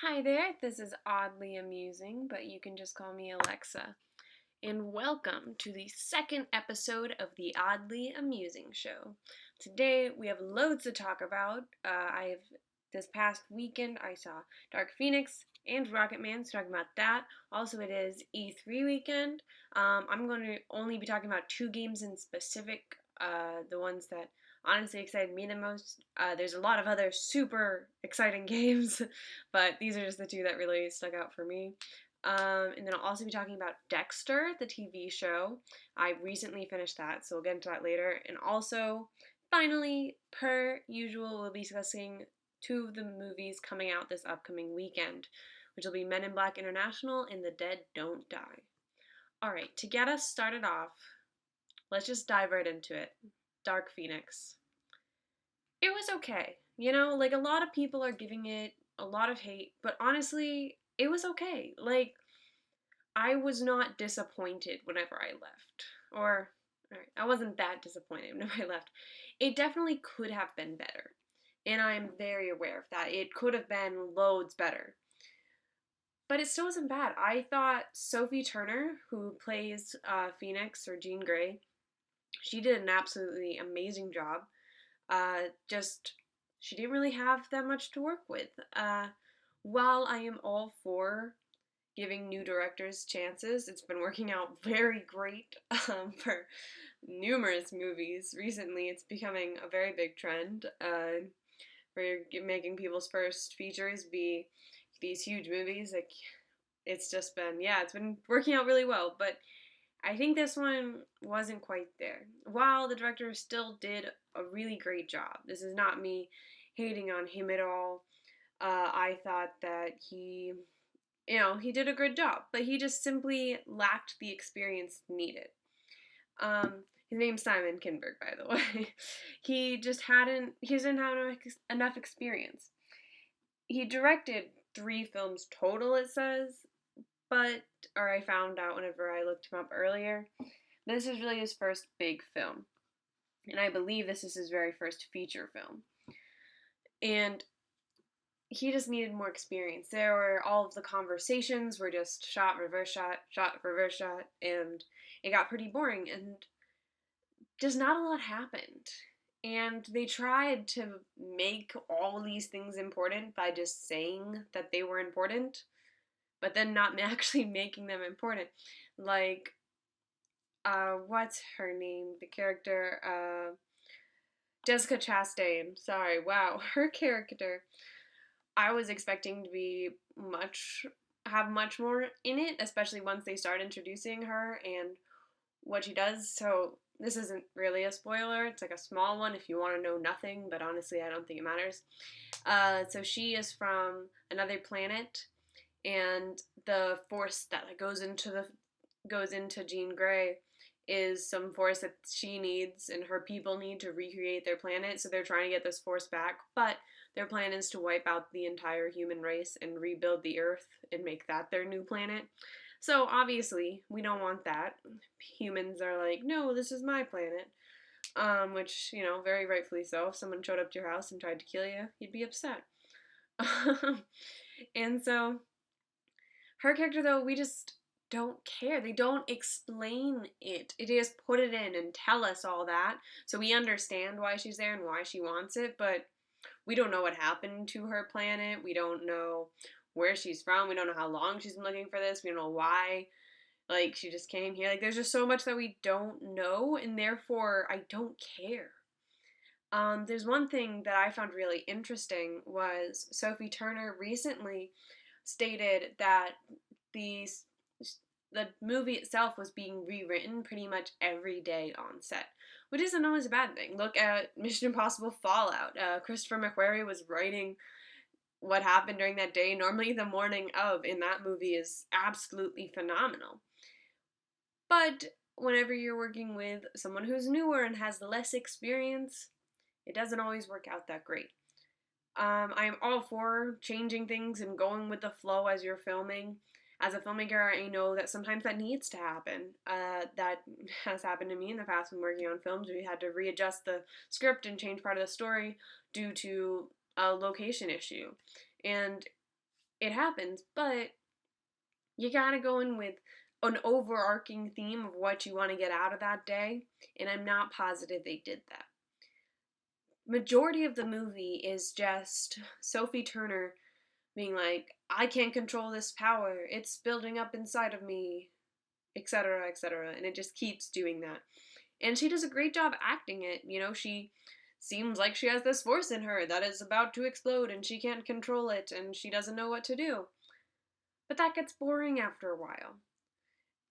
Hi there, this is Oddly Amusing, but you can just call me Alexa. And welcome to the second episode of the Oddly Amusing Show. Today we have loads to talk about. This past weekend I saw Dark Phoenix and Rocketman, so talking about that. Also, it is E3 weekend. I'm going to only be talking about two games in specific, the ones that honestly excited me the most. There's a lot of other super exciting games, but these are just the two that really stuck out for me. And then I'll also be talking about Dexter, the TV show. I recently finished that, so we'll get into that later. And also, finally, per usual, we'll be discussing two of the movies coming out this upcoming weekend, which will be Men in Black International and The Dead Don't Die. Alright, to get us started off, let's just dive right into it. Dark Phoenix. It was okay. Like a lot of people are giving it a lot of hate, but honestly, it was okay. Like, I was not disappointed whenever I left. Or, alright, I wasn't that disappointed whenever I left. It definitely could have been better. And I'm very aware of that. It could have been loads better. But it still wasn't bad. I thought Sophie Turner, who plays Phoenix or Jean Grey, she did an absolutely amazing job. Just, she didn't really have that much to work with. While I am all for giving new directors chances, it's been working out very great for numerous movies. Recently, it's becoming a very big trend for making people's first features be these huge movies. Like, it's just been, yeah, it's been working out really well, but I think this one wasn't quite there. While the director still did a really great job, this is not me hating on him at all. I thought that he did a good job, but he just simply lacked the experience needed. His name's Simon Kinberg, by the way. He didn't have enough experience. He directed 3 films total, it says, or I found out whenever I looked him up earlier, this is really his first big film. And I believe this is his very first feature film. And he just needed more experience. All of the conversations were just shot, reverse shot, reverse shot, and it got pretty boring, and just not a lot happened. And they tried to make all these things important by just saying that they were important, but then not actually making them important. Like, what's her name? The character, Jessica Chastain. Sorry, wow. Her character, I was expecting to be have much more in it, especially once they start introducing her and what she does. So this isn't really a spoiler. It's like a small one if you want to know nothing, but honestly, I don't think it matters. So she is from another planet, and the force that goes into Jean Grey is some force that she needs and her people need to recreate their planet. So they're trying to get this force back, but their plan is to wipe out the entire human race and rebuild the Earth and make that their new planet. So obviously, we don't want that. Humans are like, no, this is my planet. Which, very rightfully so. If someone showed up to your house and tried to kill you, you'd be upset. And so, her character, though, we just don't care. They don't explain it. They just put it in and tell us all that. So we understand why she's there and why she wants it, but we don't know what happened to her planet. We don't know where she's from. We don't know how long she's been looking for this. We don't know why. Like, she just came here. Like, there's just so much that we don't know, and therefore, I don't care. There's one thing that I found really interesting was Sophie Turner recently stated that the the movie itself was being rewritten pretty much every day on set, which isn't always a bad thing. Look at Mission Impossible Fallout. Christopher McQuarrie was writing what happened during that day, normally the morning of, and that movie is absolutely phenomenal. But whenever you're working with someone who's newer and has less experience, it doesn't always work out that great. I'm all for changing things and going with the flow as you're filming. As a filmmaker, I know that sometimes that needs to happen. That has happened to me in the past when working on films. We had to readjust the script and change part of the story due to a location issue. And it happens, but you gotta go in with an overarching theme of what you want to get out of that day, and I'm not positive they did that. Majority of the movie is just Sophie Turner being like, I can't control this power, it's building up inside of me, etc., etc., and it just keeps doing that. And she does a great job acting it. She seems like she has this force in her that is about to explode and she can't control it and she doesn't know what to do. But that gets boring after a while.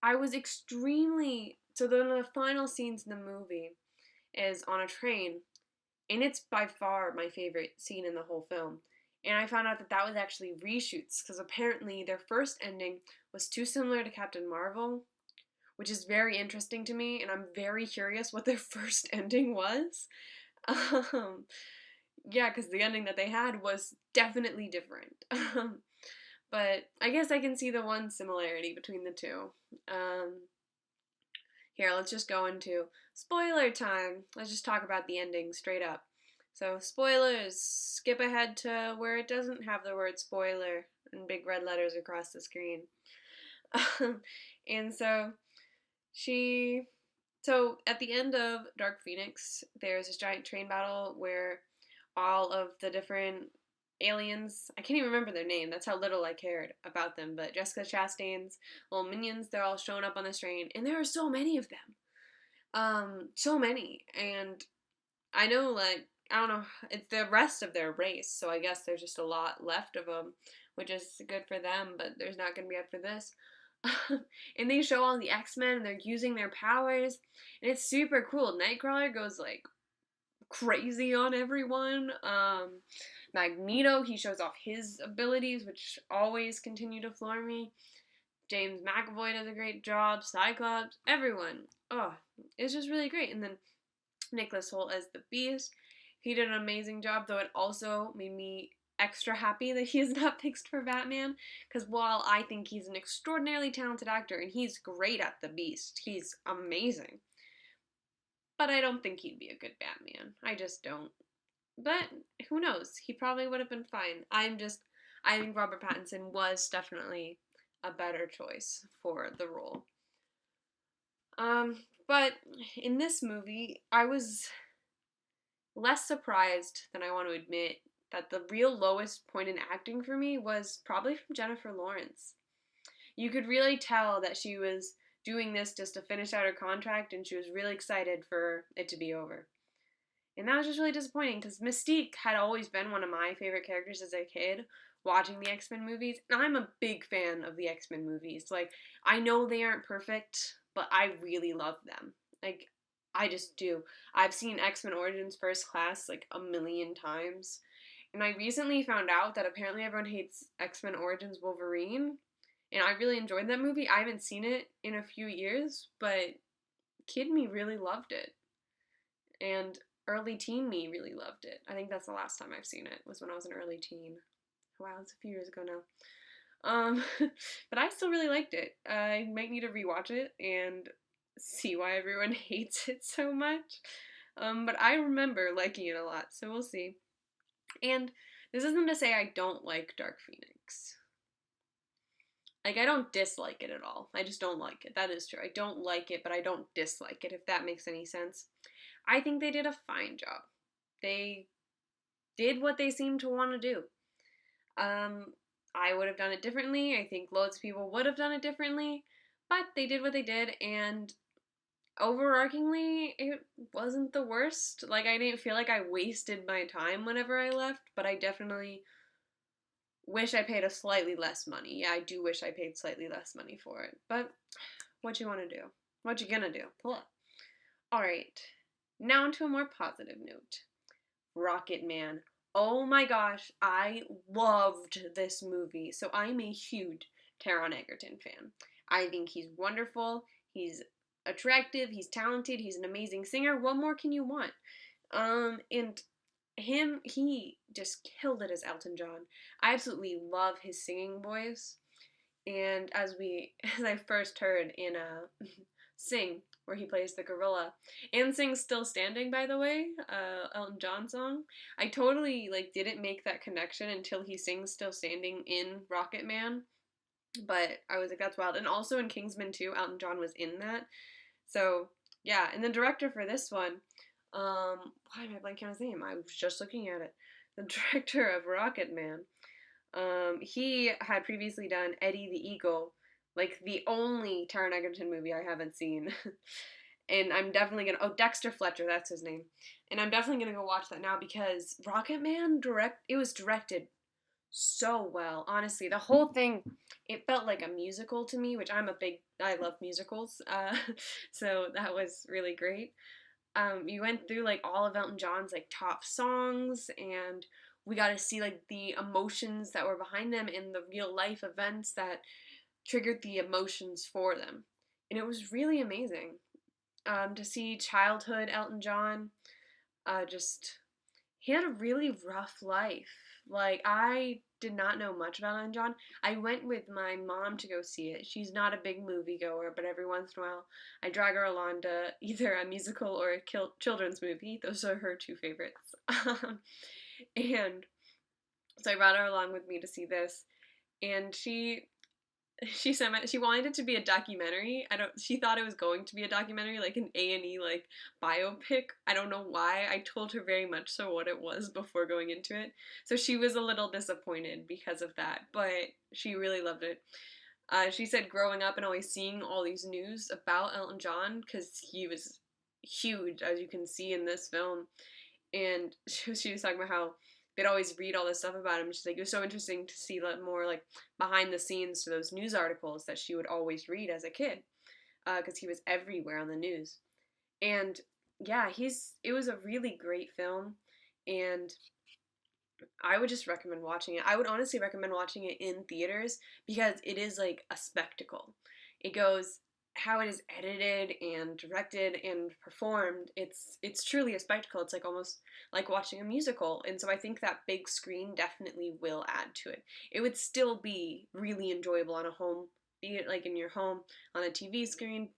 I was extremely. So, the final scenes in the movie is on a train, and it's by far my favorite scene in the whole film. And I found out that that was actually reshoots, because apparently their first ending was too similar to Captain Marvel, which is very interesting to me, and I'm very curious what their first ending was. Yeah, because the ending that they had was definitely different. But I guess I can see the one similarity between the two. Here, let's just go into spoiler time. Let's just talk about the ending straight up. So, spoilers, skip ahead to where it doesn't have the word spoiler in big red letters across the screen. And so at the end of Dark Phoenix, there's this giant train battle where all of the different aliens, I can't even remember their name, that's how little I cared about them, but Jessica Chastain's little minions, they're all showing up on this train, and there are so many of them. So many. And I know, like, I don't know, it's the rest of their race, so I guess there's just a lot left of them, which is good for them, but there's not going to be after this. And they show all the X-Men, and they're using their powers, and it's super cool. Nightcrawler goes, like, crazy on everyone. Magneto, he shows off his abilities, which always continue to floor me. James McAvoy does a great job. Cyclops, everyone. Oh, it's just really great. And then Nicholas Hoult as the Beast, he did an amazing job, though it also made me extra happy that he is not picked for Batman, because while I think he's an extraordinarily talented actor, and he's great at the Beast, he's amazing, but I don't think he'd be a good Batman. I just don't. But who knows? He probably would have been fine. I think Robert Pattinson was definitely a better choice for the role. But in this movie, I was less surprised than I want to admit that the real lowest point in acting for me was probably from Jennifer Lawrence. You could really tell that she was doing this just to finish out her contract, and she was really excited for it to be over. And that was just really disappointing, because Mystique had always been one of my favorite characters as a kid, watching the X-Men movies. And I'm a big fan of the X-Men movies. Like, I know they aren't perfect, but I really love them. Like, I just do. I've seen X-Men Origins First Class, like, a million times. And I recently found out that apparently everyone hates X-Men Origins Wolverine. And I really enjoyed that movie. I haven't seen it in a few years, but kid me really loved it. And early teen me really loved it. I think that's the last time I've seen it, was when I was an early teen. Wow, it's a few years ago now. But I still really liked it. I might need to rewatch it and see why everyone hates it so much. But I remember liking it a lot, so we'll see. And this isn't to say I don't like Dark Phoenix. Like, I don't dislike it at all. I just don't like it. That is true. I don't like it, but I don't dislike it, if that makes any sense. I think they did a fine job. They did what they seemed to want to do. I would have done it differently. I think loads of people would have done it differently, but they did what they did, and overarchingly, it wasn't the worst. Like, I didn't feel like I wasted my time whenever I left, but I definitely wish I paid a slightly less money. Yeah, I do wish I paid slightly less money for it, but what you want to do? What you gonna do? Alright, now to a more positive note. Rocketman. Oh my gosh, I loved this movie. So I'm a huge Taron Egerton fan. I think he's wonderful, he's attractive, he's talented, he's an amazing singer. What more can you want? And he just killed it as Elton John. I absolutely love his singing voice. And as I first heard in Sing, where he plays the gorilla and sings Still Standing, by the way, Elton John song. I totally like didn't make that connection until he sings Still Standing in Rocketman, but I was like, that's wild. And also in Kingsman 2, Elton John was in that. So yeah, and the director for this one, why am I blanking on his name? I was just looking at it. The director of Rocketman, he had previously done Eddie the Eagle, like the only Taron Egerton movie I haven't seen. And I'm definitely gonna, oh, Dexter Fletcher, that's his name. And I'm definitely gonna go watch that now because Rocketman it was directed so well. Honestly, the whole thing, it felt like a musical to me, which I love musicals. So that was really great. You went through like all of Elton John's like top songs, and we got to see like the emotions that were behind them and the real life events that triggered the emotions for them. And it was really amazing to see childhood Elton John. Just he had a really rough life. Like, I did not know much about Elton John. I went with my mom to go see it. She's not a big moviegoer, but every once in a while I drag her along to either a musical or a children's movie. Those are her two favorites. And so I brought her along with me to see this. And she wanted it to be a documentary. She thought it was going to be a documentary, like an A&E like biopic. I don't know why. I told her very much so what it was before going into it. So she was a little disappointed because of that, but she really loved it. She said growing up and always seeing all these news about Elton John, because he was huge, as you can see in this film, and she was talking about how they'd always read all this stuff about him. She's like, it was so interesting to see more like behind the scenes to those news articles that she would always read as a kid, because he was everywhere on the news. And yeah, it was a really great film, and I would just recommend watching it. I would honestly recommend watching it in theaters because it is like a spectacle. It goes how it is edited and directed and performed. It's truly a spectacle. It's like almost like watching a musical. And so I think that big screen definitely will add to it. It would still be really enjoyable on a home, like in your home on a TV screen,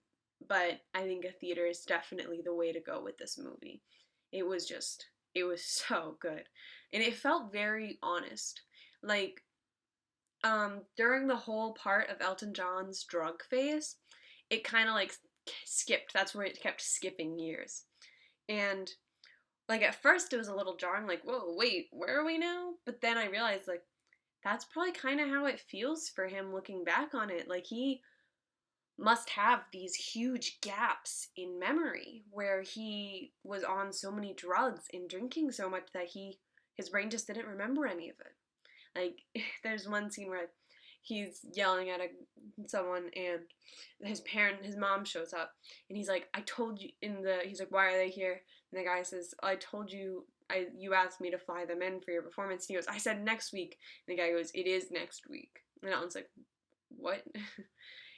but I think a theater is definitely the way to go with this movie. It was so good. And it felt very honest. Like, during the whole part of Elton John's drug phase, it kind of like skipped. That's where it kept skipping years. And like at first it was a little jarring, like, whoa, wait, where are we now? But then I realized like that's probably kind of how it feels for him looking back on it. Like he must have these huge gaps in memory where he was on so many drugs and drinking so much that his brain just didn't remember any of it. Like there's one scene where he's yelling at someone and his mom shows up and he's like, I told you he's like, why are they here? And the guy says, I told you, you asked me to fly them in for your performance. And he goes, I said next week. And the guy goes, it is next week. And that one's like, what?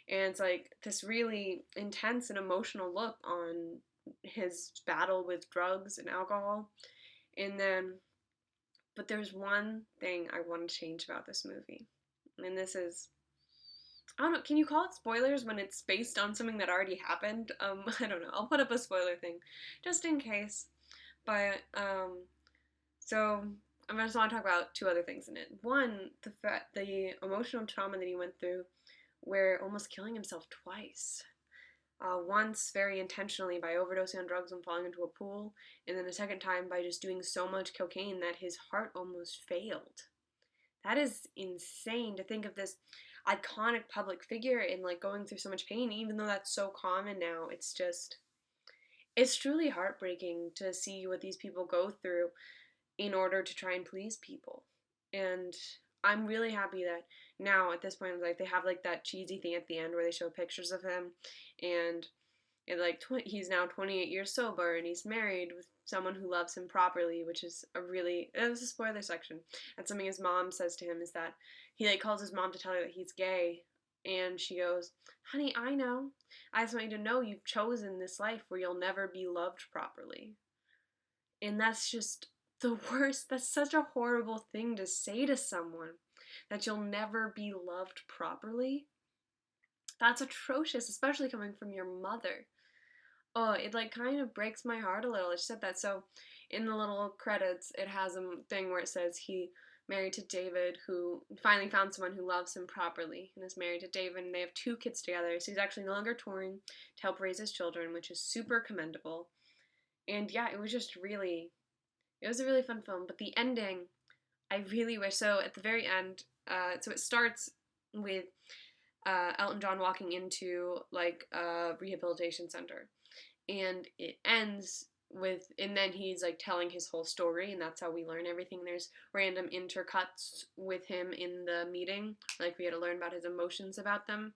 And it's like this really intense and emotional look on his battle with drugs and alcohol. And then, but there's one thing I want to change about this movie. And this is, I don't know, can you call it spoilers when it's based on something that already happened? I don't know. I'll put up a spoiler thing just in case. But, so I just want to talk about two other things in it. One, the emotional trauma that he went through where almost killing himself twice. Once very intentionally by overdosing on drugs and falling into a pool, and then the second time by just doing so much cocaine that his heart almost failed. That is insane to think of this iconic public figure and like going through so much pain, even though that's so common now. It's truly heartbreaking to see what these people go through in order to try and please people. And I'm really happy that now at this point, like they have like that cheesy thing at the end where they show pictures of him, and he's now 28 years sober and he's married with someone who loves him properly, which is it was a spoiler section. And something his mom says to him is that he like calls his mom to tell her that he's gay, and she goes, honey, I know. I just want you to know you've chosen this life where you'll never be loved properly. And that's just the worst. That's such a horrible thing to say to someone, that you'll never be loved properly. That's atrocious, especially coming from your mother. Oh, it like kind of breaks my heart a little. It said that. So in the little credits, it has a thing where it says he married to David, who finally found someone who loves him properly and is married to David, and they have 2 kids together. So he's actually no longer touring to help raise his children, which is super commendable. And yeah, it was just really, it was a really fun film. But the ending, I really wish. So at the very end, so it starts with Elton John walking into like a rehabilitation center, and it ends with, and then he's like telling his whole story, and that's how we learn everything. There's random intercuts with him in the meeting, like we had to learn about his emotions about them,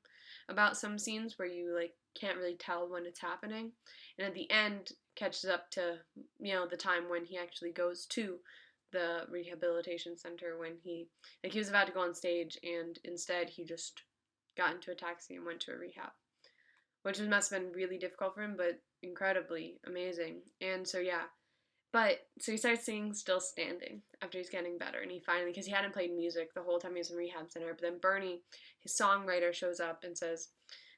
about some scenes where you like can't really tell when it's happening, and at the end catches up to, you know, the time when he actually goes to the rehabilitation center, when he, like, he was about to go on stage and instead he just got into a taxi and went to a rehab, which must have been really difficult for him, but incredibly amazing. And so yeah, but so he starts singing "Still Standing" after he's getting better, and he finally, because he hadn't played music the whole time he was in rehab center. But then Bernie, his songwriter, shows up and says,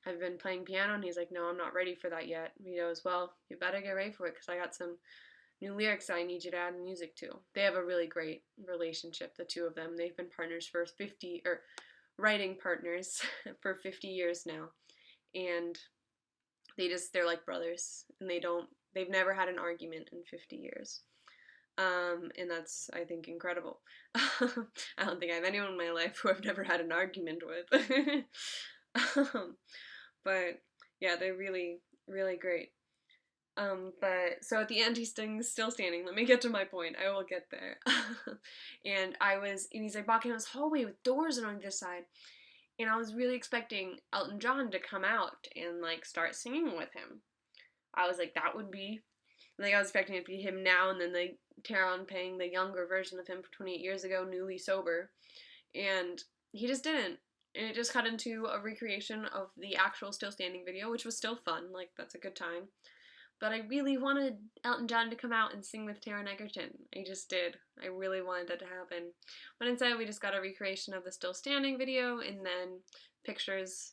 "Have you been playing piano?" And he's like, "No, I'm not ready for that yet." And he goes, "Well, you better get ready for it, because I got some new lyrics that I need you to add music to." They have a really great relationship, the two of them. They've been partners for 50, or writing partners for 50 years now, and they're like brothers, and they've never had an argument in 50 years. And that's, I think, incredible. I don't think I have anyone in my life who I've never had an argument with. But yeah, they're really, really great. But so at the end, he's still standing. Let me get to my point. I will get there. And he's like walking down this hallway with doors on either side. And I was really expecting Elton John to come out and like start singing with him. I was like, that would be, like, I was expecting it to be him now, and then they tear on playing the younger version of him from 28 years ago, newly sober. And he just didn't. And it just cut into a recreation of the actual Still Standing video, which was still fun. Like, that's a good time. But I really wanted Elton John to come out and sing with Taron Egerton. I just did. I really wanted that to happen. But instead, we just got a recreation of the Still Standing video, and then pictures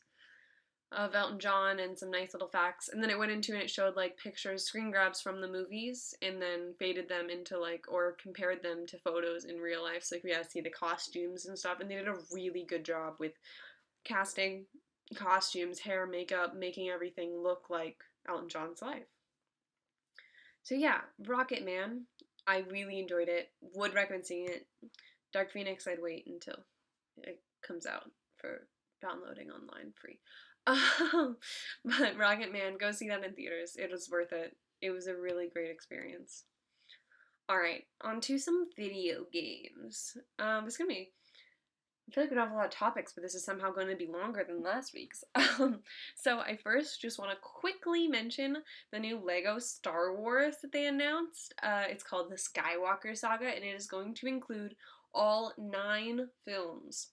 of Elton John and some nice little facts. And then it went into, and it showed like pictures, screen grabs from the movies, and then faded them into like, or compared them to photos in real life. So like we got to see the costumes and stuff. And they did a really good job with casting costumes, hair, makeup, making everything look like Elton John's life. So yeah, Rocketman, I really enjoyed it. Would recommend seeing it. Dark Phoenix, I'd wait until it comes out for downloading online free. But Rocketman, go see that in theaters. It was worth it. It was a really great experience. Alright, on to some video games. It's gonna be, I feel like we don't have a lot of topics, but this is somehow going to be longer than last week's. So I first just want to quickly mention the new Lego Star Wars that they announced. It's called the Skywalker Saga, and it is going to include all 9 films.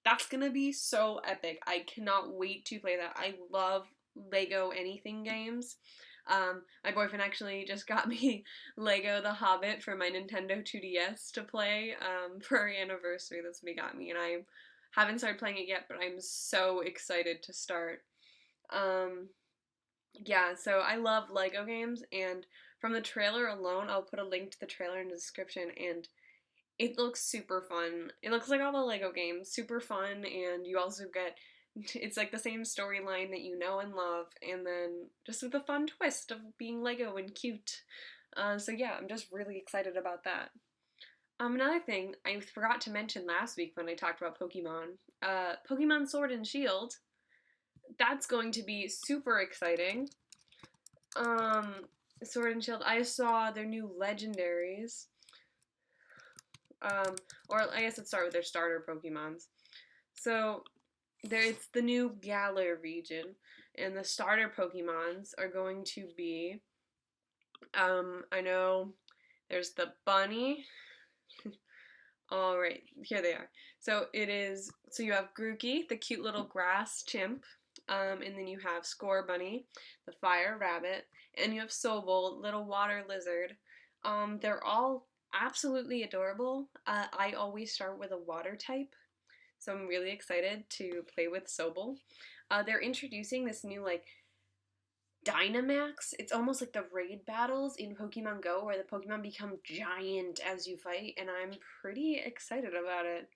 That's gonna be so epic. I cannot wait to play that. I love Lego anything games. My boyfriend actually just got me Lego The Hobbit for my Nintendo 2DS to play for our anniversary. That's what he got me, and I haven't started playing it yet, but I'm so excited to start. Yeah, so I love Lego games, and from the trailer alone, I'll put a link to the trailer in the description, and it looks super fun. It looks like all the Lego games, super fun, and you also get, it's like the same storyline that you know and love, and then just with a fun twist of being Lego and cute. So yeah, I'm just really excited about that. Another thing I forgot to mention last week when I talked about Pokemon, Pokemon Sword and Shield, that's going to be super exciting. Sword and Shield, I saw their new legendaries. Or I guess let's start with their starter Pokemons. So it's the new Galar region, and the starter Pokemons are going to be, I know there's the bunny. All right, here they are. So you have Grookey, the cute little grass chimp, and then you have Scorbunny, the fire rabbit, and you have Sobol, little water lizard. They're all absolutely adorable. I always start with a water type, so I'm really excited to play with Sobol. They're introducing this new like Dynamax. It's almost like the raid battles in Pokemon Go where the Pokemon become giant as you fight, and I'm pretty excited about it.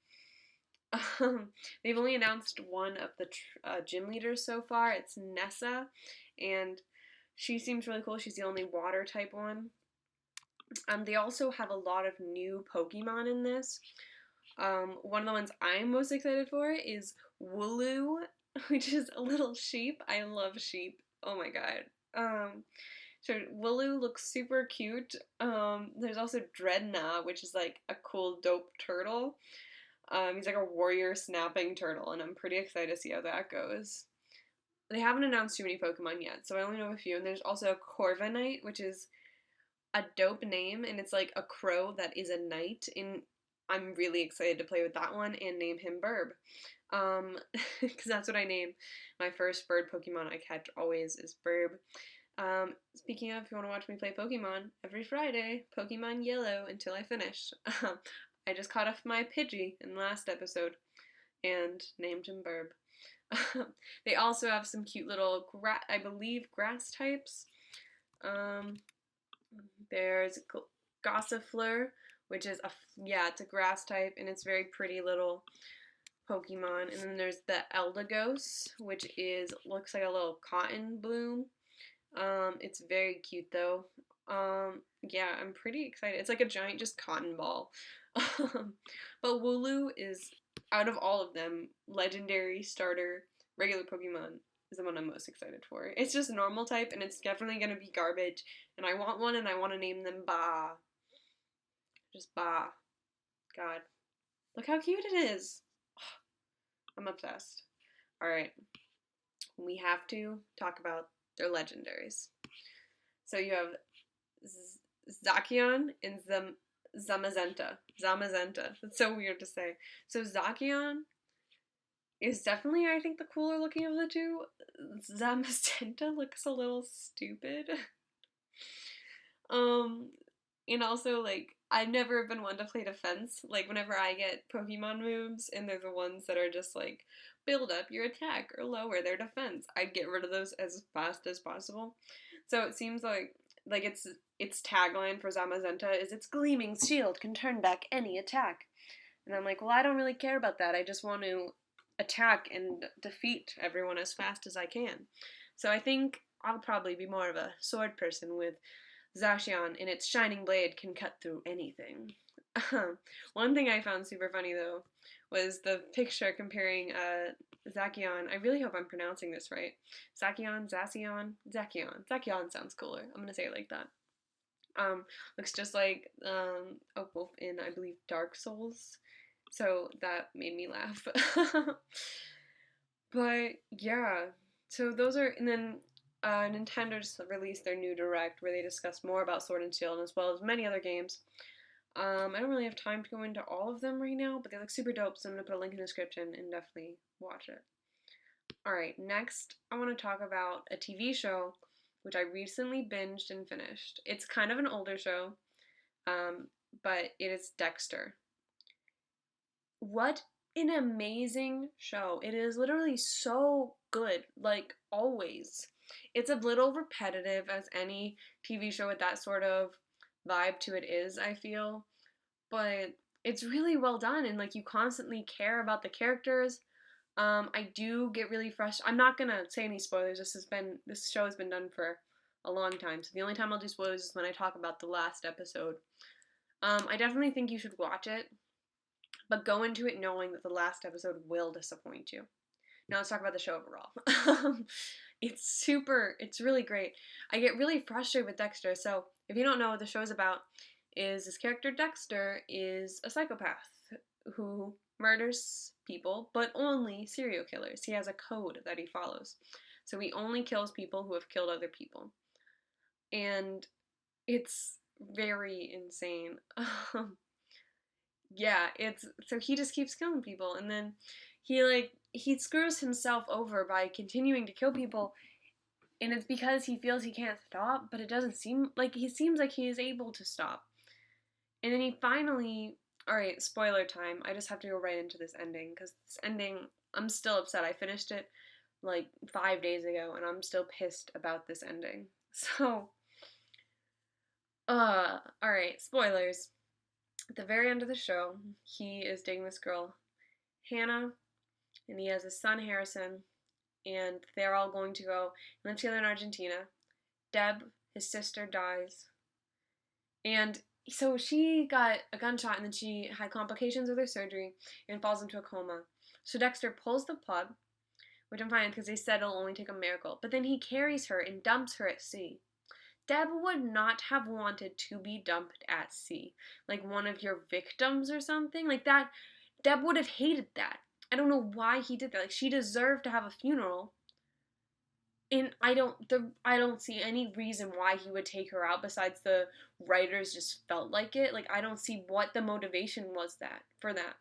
They've only announced one of the gym leaders so far. It's Nessa, and she seems really cool. She's the only water type one. They also have a lot of new Pokemon in this. One of the ones I'm most excited for is Wooloo, which is a little sheep. I love sheep. Oh my god. So Wooloo looks super cute. There's also Dreadnought, which is like a cool, dope turtle. He's like a warrior snapping turtle, and I'm pretty excited to see how that goes. They haven't announced too many Pokemon yet, so I only know a few. And there's also Corviknight, which is a dope name, and it's like a crow that is a knight. And I'm really excited to play with that one and name him Burb. Because that's what I name my first bird Pokemon I catch always is Burb. Speaking of, if you want to watch me play Pokemon, every Friday, Pokemon Yellow until I finish. I just caught off my Pidgey in the last episode and named him Burb. They also have some cute little, I believe, grass types. There's Gossifleur, which is it's a grass type, and it's very pretty little Pokemon. And then there's the Eldegoss, which looks like a little cotton bloom. It's very cute though. Yeah, I'm pretty excited. It's like a giant just cotton ball. But Wooloo is, out of all of them, legendary, starter, regular Pokemon is the one I'm most excited for. It's just normal type, and it's definitely going to be garbage, and I want one, and I want to name them Ba. Just Ba. God. Look how cute it is. I'm obsessed. Alright. We have to talk about their legendaries. So you have Zacian and Zamazenta. That's so weird to say. So Zacian is definitely, I think, the cooler looking of the two. Zamazenta looks a little stupid. And also, like, I've never been one to play defense. Like, whenever I get Pokemon moves, and they're the ones that are just, like, build up your attack or lower their defense, I'd get rid of those as fast as possible. So it seems like its tagline for Zamazenta is its gleaming shield can turn back any attack. And I'm like, well, I don't really care about that. I just want to attack and defeat everyone as fast as I can. So I think I'll probably be more of a sword person with Zacian, and its shining blade can cut through anything. One thing I found super funny though was the picture comparing Zacian. I really hope I'm pronouncing this right. Zacian sounds cooler. I'm gonna say it like that. Looks just like a wolf in, I believe, Dark Souls. So that made me laugh. But yeah, so those are, and then Nintendo just released their new Direct where they discuss more about Sword and Shield as well as many other games. I don't really have time to go into all of them right now, but they look super dope, so I'm going to put a link in the description and definitely watch it. Alright, next I want to talk about a TV show which I recently binged and finished. It's kind of an older show, but it is Dexter. What an amazing show. It is literally so good, like always. It's a little repetitive as any TV show with that sort of vibe to it is, I feel, but it's really well done, and like you constantly care about the characters. I do get really frustrated. I'm not gonna say any spoilers. This show has been done for a long time, so the only time I'll do spoilers is when I talk about the last episode. I definitely think you should watch it, but go into it knowing that the last episode will disappoint you. Now let's talk about the show overall. It's really great. I get really frustrated with Dexter. So if you don't know what the show's about, is this character Dexter is a psychopath who murders people, but only serial killers. He has a code that he follows. So he only kills people who have killed other people. And it's very insane. Yeah, so he just keeps killing people, and then he screws himself over by continuing to kill people, and it's because he feels he can't stop, but it doesn't seem like he is able to stop. And then he finally, alright, spoiler time, I just have to go right into this ending, because this ending, I'm still upset. I finished it, like 5 days ago, and I'm still pissed about this ending. So, alright, spoilers. At the very end of the show, he is dating this girl, Hannah, and he has his son, Harrison, and they're all going to go live together in Argentina. Deb, his sister, dies. And so she got a gunshot and then she had complications with her surgery and falls into a coma. So Dexter pulls the plug, which I'm fine because they said it'll only take a miracle. But then he carries her and dumps her at sea. Deb would not have wanted to be dumped at sea. Like one of your victims or something. Like that. Deb would have hated that. I don't know why he did that. Like she deserved to have a funeral. And I don't see any reason why he would take her out besides the writers just felt like it. Like I don't see what the motivation was that for that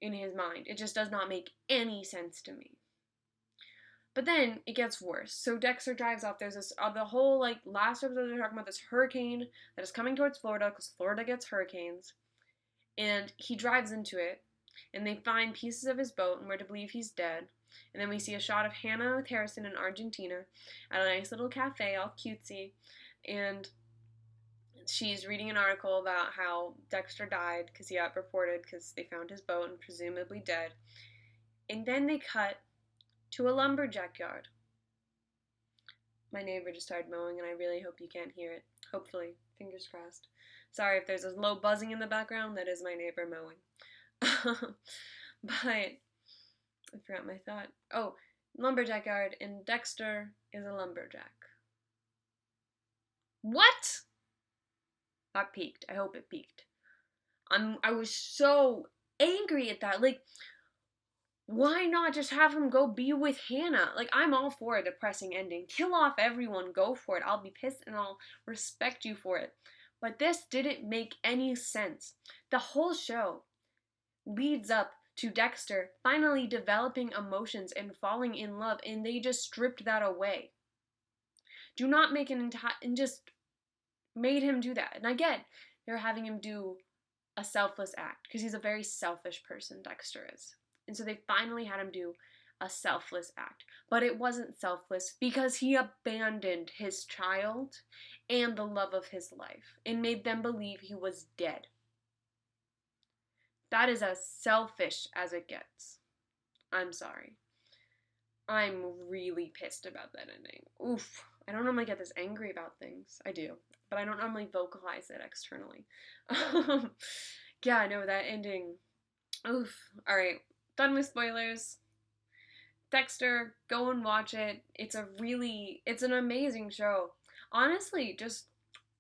in his mind. It just does not make any sense to me. But then it gets worse. So Dexter drives off. There's this the whole like last episode they're talking about this hurricane that is coming towards Florida because Florida gets hurricanes, and he drives into it, and they find pieces of his boat and we're to believe he's dead. And then we see a shot of Hannah with Harrison in Argentina at a nice little cafe, all cutesy, and she's reading an article about how Dexter died because he got reported because they found his boat and presumably dead. And then they cut to a lumberjack yard. My neighbor just started mowing and I really hope you can't hear it. Hopefully. Fingers crossed. Sorry if there's a low buzzing in the background, that is my neighbor mowing. But I forgot my thought. Oh, lumberjack yard, and Dexter is a lumberjack. What? That peaked. I hope it peaked. I was so angry at that. Like, why not just have him go be with Hannah? Like, I'm all for a depressing ending. Kill off everyone. Go for it. I'll be pissed and I'll respect you for it. But this didn't make any sense. The whole show leads up to Dexter finally developing emotions and falling in love, and they just stripped that away. Do not make an entire, and just made him do that. And I get they're having him do a selfless act because he's a very selfish person, Dexter is. And so they finally had him do a selfless act. But it wasn't selfless because he abandoned his child and the love of his life and made them believe he was dead. That is as selfish as it gets. I'm sorry. I'm really pissed about that ending. Oof. I don't normally get this angry about things. I do. But I don't normally vocalize it externally. Yeah, no, that ending. Oof. Alright. Done with spoilers. Dexter, go and watch it. It's an amazing show. Honestly, just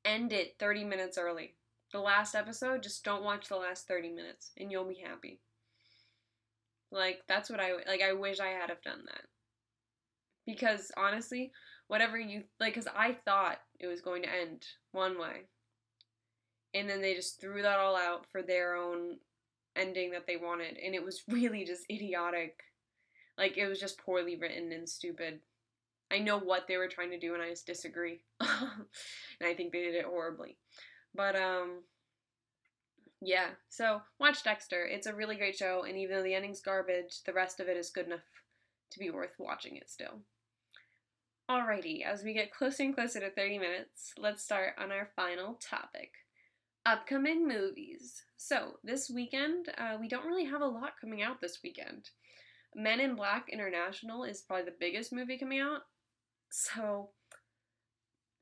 end it 30 minutes early. The last episode, just don't watch the last 30 minutes and you'll be happy. Like, that's what I wish I had have done that. Because, honestly, whatever you, like, because I thought it was going to end one way. And then they just threw that all out for their own ending that they wanted. And it was really just idiotic. Like, it was just poorly written and stupid. I know what they were trying to do and I just disagree. And I think they did it horribly. But, yeah. So, watch Dexter. It's a really great show, and even though the ending's garbage, the rest of it is good enough to be worth watching it still. Alrighty, as we get closer and closer to 30 minutes, let's start on our final topic. Upcoming movies. So, this weekend, we don't really have a lot coming out this weekend. Men in Black International is probably the biggest movie coming out. So,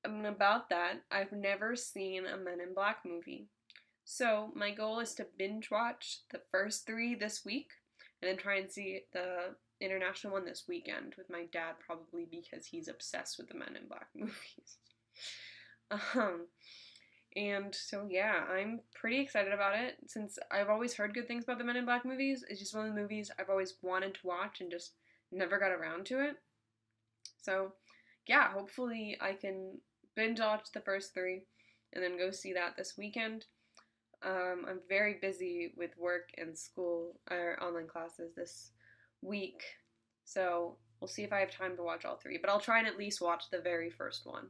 about that, I've never seen a Men in Black movie. So, my goal is to binge watch the first 3 this week, and then try and see the international one this weekend with my dad, probably because he's obsessed with the Men in Black movies. And so, yeah, I'm pretty excited about it, since I've always heard good things about the Men in Black movies. It's just one of the movies I've always wanted to watch and just never got around to it. So, yeah, hopefully I can binge watch the first 3 and then go see that this weekend. I'm very busy with work and school or online classes this week, so we'll see if I have time to watch all 3. But I'll try and at least watch the very first one.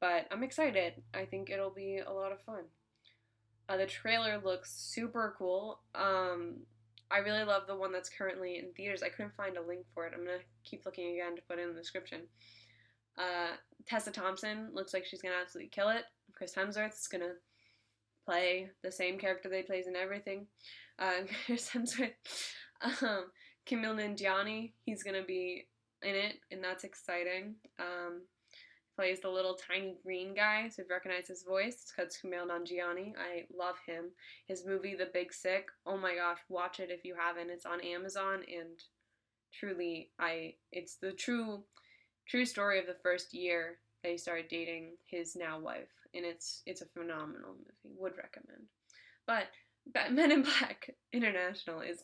But I'm excited. I think it'll be a lot of fun. The trailer looks super cool. I really love the one that's currently in theaters. I couldn't find a link for it. I'm gonna keep looking again to put it in the description. Tessa Thompson looks like she's gonna absolutely kill it. Chris Hemsworth's gonna play the same character that he plays in everything. Chris Hemsworth, Kumail Nanjiani, he's gonna be in it, and that's exciting. Plays the little tiny green guy, so if you recognize his voice, it's because Kumail Nanjiani. I love him. His movie, The Big Sick, oh my gosh, watch it if you haven't. It's on Amazon, and truly, it's the true story of the first year that he started dating his now wife, and it's a phenomenal movie. Would recommend. But Men in Black International is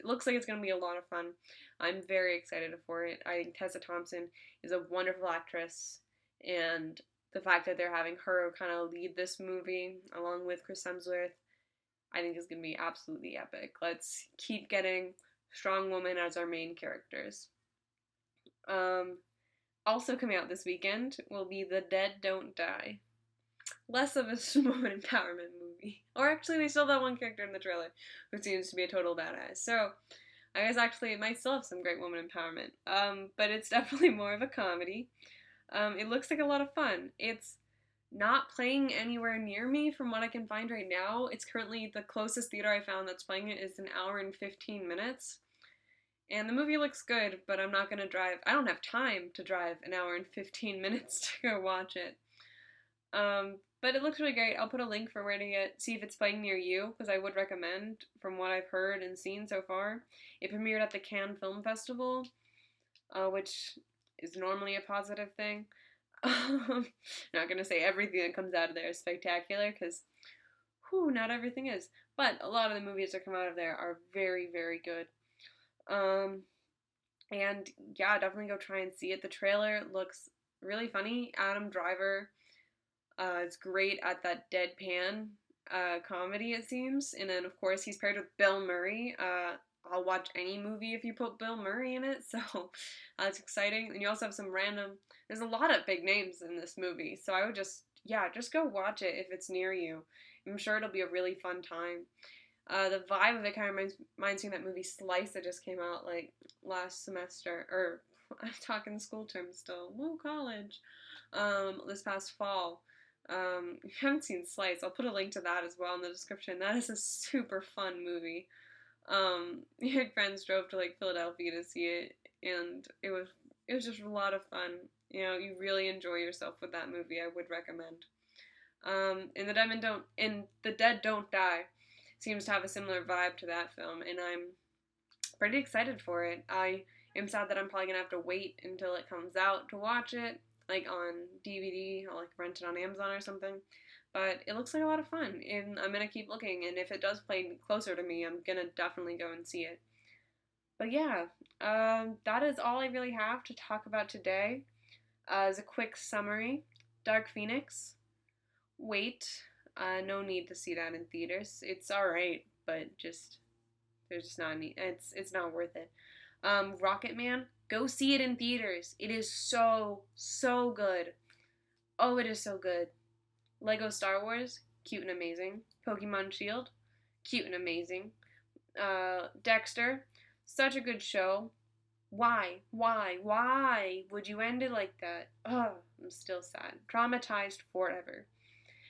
looks like it's going to be a lot of fun. I'm very excited for it. I think Tessa Thompson is a wonderful actress, and the fact that they're having her kind of lead this movie along with Chris Hemsworth, I think is going to be absolutely epic. Let's keep getting strong women as our main characters. Also coming out this weekend will be The Dead Don't Die. Less of a woman empowerment movie. Or actually, they still have that one character in the trailer who seems to be a total badass. So, I guess actually it might still have some great woman empowerment. But it's definitely more of a comedy. It looks like a lot of fun. It's not playing anywhere near me from what I can find right now. It's currently the closest theater I found that's playing it is an hour and 15 minutes. And the movie looks good, but I'm not going to drive. I don't have time to drive an hour and 15 minutes to go watch it. But it looks really great. I'll put a link for where to see if it's playing near you, because I would recommend, from what I've heard and seen so far. It premiered at the Cannes Film Festival, which is normally a positive thing. Not going to say everything that comes out of there is spectacular, because not everything is. But a lot of the movies that come out of there are very, very good. And yeah, definitely go try and see it. The trailer looks really funny. Adam Driver is great at that deadpan comedy, it seems. And then, of course, he's paired with Bill Murray. I'll watch any movie if you put Bill Murray in it, so that's exciting. And you also have there's a lot of big names in this movie, so I would just go watch it if it's near you. I'm sure it'll be a really fun time. The vibe of it kind of reminds me of that movie Slice that just came out like last semester, or I'm talking school terms still, college, this past fall. If you haven't seen Slice, I'll put a link to that as well in the description. That is a super fun movie. My friends drove to like Philadelphia to see it, and it was just a lot of fun. You know, you really enjoy yourself with that movie. I would recommend. And The Dead Don't Die seems to have a similar vibe to that film, and I'm pretty excited for it. I am sad that I'm probably gonna have to wait until it comes out to watch it, like on DVD. I'll like rent it on Amazon or something. But it looks like a lot of fun, and I'm gonna keep looking. And if it does play closer to me, I'm gonna definitely go and see it. But yeah, that is all I really have to talk about today. As a quick summary, Dark Phoenix. Wait. No need to see that in theaters. It's alright, but there's just not any. It's not worth it. Rocketman, go see it in theaters. It is so good. Oh, it is so good. Lego Star Wars, cute and amazing. Pokemon Shield, cute and amazing. Dexter, such a good show. Why would you end it like that? Oh, I'm still sad. Traumatized forever.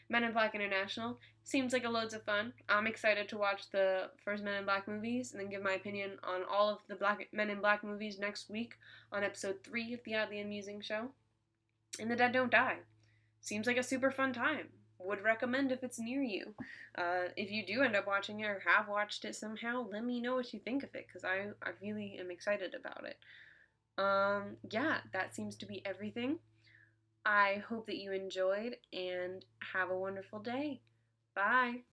Men in Black International seems like a loads of fun. I'm excited to watch the first Men in Black movies and then give my opinion on all of the Men in Black movies next week on episode 3 of the Oddly Amusing Show. And The Dead Don't Die. Seems like a super fun time. Would recommend if it's near you. If you do end up watching it or have watched it somehow, let me know what you think of it, because I really am excited about it. Yeah, that seems to be everything. I hope that you enjoyed, and have a wonderful day. Bye!